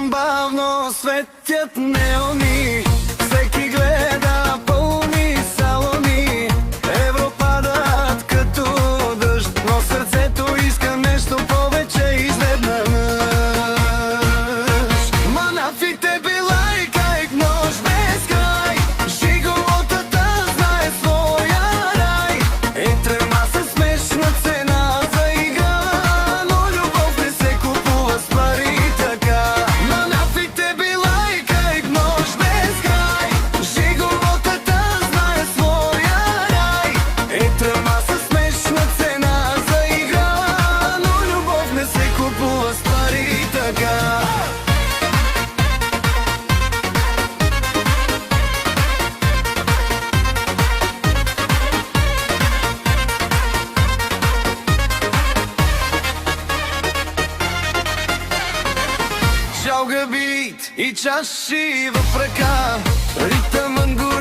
Там бавно светят неони, всеки гледа пълни салони. Европадат като дъжд, но сърцето иска нещо повече изведнъж. Манафите билай как нощ без край, жиголотата знае своя рай. Етрема със смешна цена за игра, но любов не се купува с пари така. Манафите билай как нощ без край, жиголотата знае своя рай. Етрема със смешна цена за игра, но любов не се купува с пари така. Жалга бит и чаши в ръка, ритъмът го